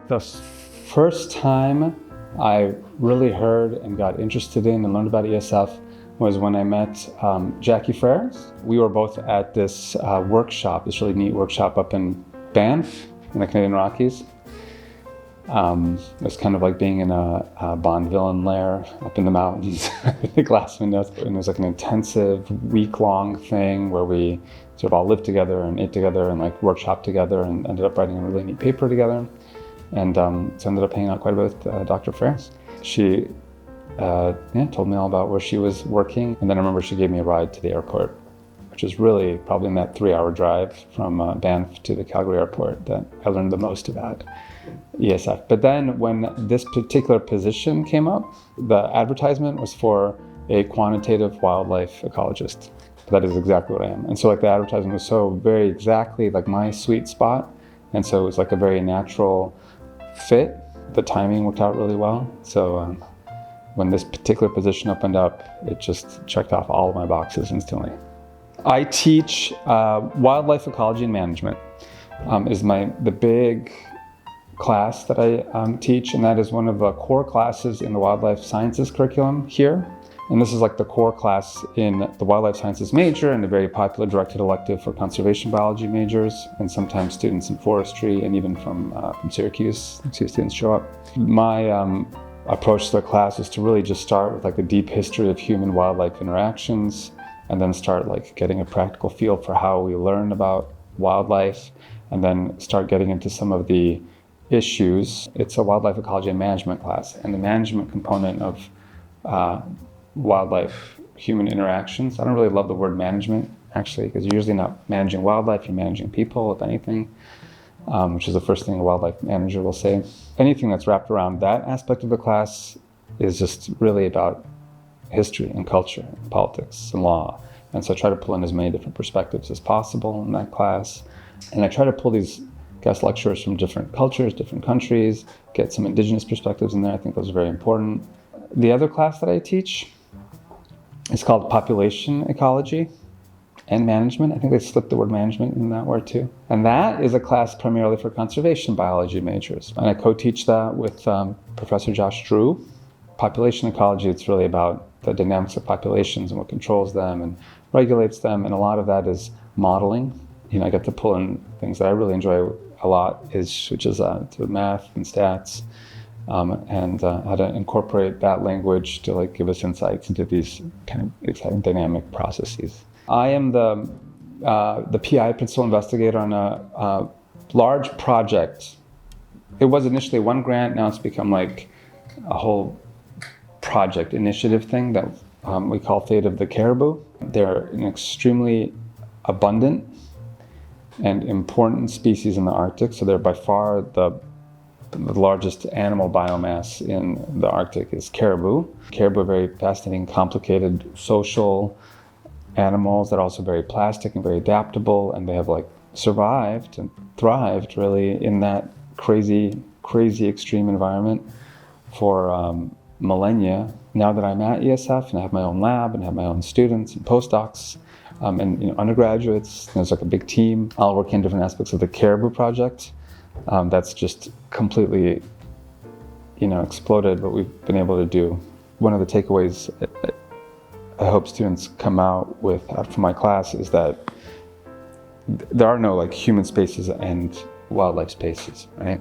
The first time I really heard and got interested in and learned about ESF was when I met Jackie Frere. We were both at this workshop, this really neat workshop up in Banff in the Canadian Rockies. It was kind of like being in a Bond villain lair up in the mountains with the glass windows. And it was like an intensive week-long thing where we sort of all lived together and ate together and like workshopped together and ended up writing a really neat paper together. And so ended up hanging out quite a bit with Dr. Frere. She told me all about where she was working. And then I remember she gave me a ride to the airport, which is really probably in that 3-hour drive from Banff to the Calgary airport that I learned the most about ESF. But then when this particular position came up, the advertisement was for a quantitative wildlife ecologist. That is exactly what I am. And so like the advertisement was so very exactly like my sweet spot. And so it was like a very natural fit. The timing worked out really well. So when this particular position opened up, it just checked off all of my boxes instantly. I teach wildlife ecology and management is the big class that I teach, and that is one of the core classes in the wildlife sciences curriculum here. And this is like the core class in the wildlife sciences major and a very popular directed elective for conservation biology majors, and sometimes students in forestry and even from Syracuse students show up. My approach to the class is to really just start with like the deep history of human-wildlife interactions, and then start like getting a practical feel for how we learn about wildlife, and then start getting into some of the issues. It's a wildlife ecology and management class, and the management component of wildlife human interactions. I don't really love the word management actually, because you're usually not managing wildlife, you're managing people, if anything, which is the first thing a wildlife manager will say. Anything that's wrapped around that aspect of the class is just really about history and culture, and politics and law. And so I try to pull in as many different perspectives as possible in that class. And I try to pull these guest lecturers from different cultures, different countries, get some Indigenous perspectives in there. I think those are very important. The other class that I teach is called Population Ecology and Management. I think they slipped the word management in that word too. And that is a class primarily for conservation biology majors. And I co-teach that with Professor Josh Drew. Population ecology, it's really about the dynamics of populations and what controls them and regulates them. And a lot of that is modeling. You know, I get to pull in things that I really enjoy a lot, which is to math and stats, and how to incorporate that language to like give us insights into these kind of exciting dynamic processes. I am the PI, principal investigator, on a large project. It was initially one grant, now it's become like a whole project initiative thing that we call Fate of the Caribou. They're an extremely abundant and important species in the Arctic, so they're by far the largest animal biomass in the Arctic is caribou. Caribou are very fascinating, complicated social animals that are also very plastic and very adaptable, and they have like survived and thrived really in that crazy extreme environment for millennia. Now that I'm at ESF and I have my own lab and have my own students and postdocs and undergraduates, there's like a big team. I'll work in different aspects of the Caribou project. That's just completely, exploded what we've been able to do. One of the takeaways I hope students come out with from my class is that there are no like human spaces and wildlife spaces, right?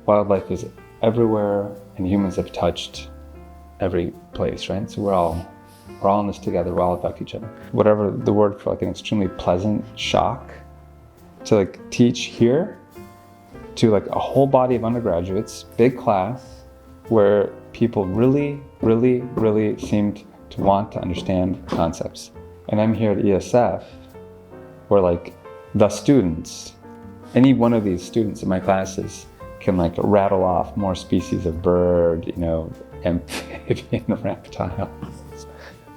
Wildlife is everywhere, and humans have touched every place, right? So we're all in this together, we're all affect each other. Whatever the word for like an extremely pleasant shock to like teach here to like a whole body of undergraduates, big class, where people really seemed to want to understand concepts. And I'm here at ESF, where like the students, any one of these students in my classes can like rattle off more species of bird, amphibian, reptile,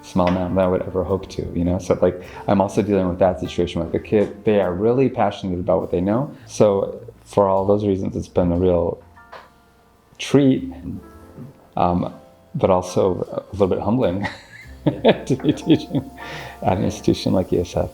small mammal than I would ever hope to, So like I'm also dealing with that situation with the kid. They are really passionate about what they know. So for all those reasons, it's been a real treat, but also a little bit humbling to be teaching at an institution like ESF.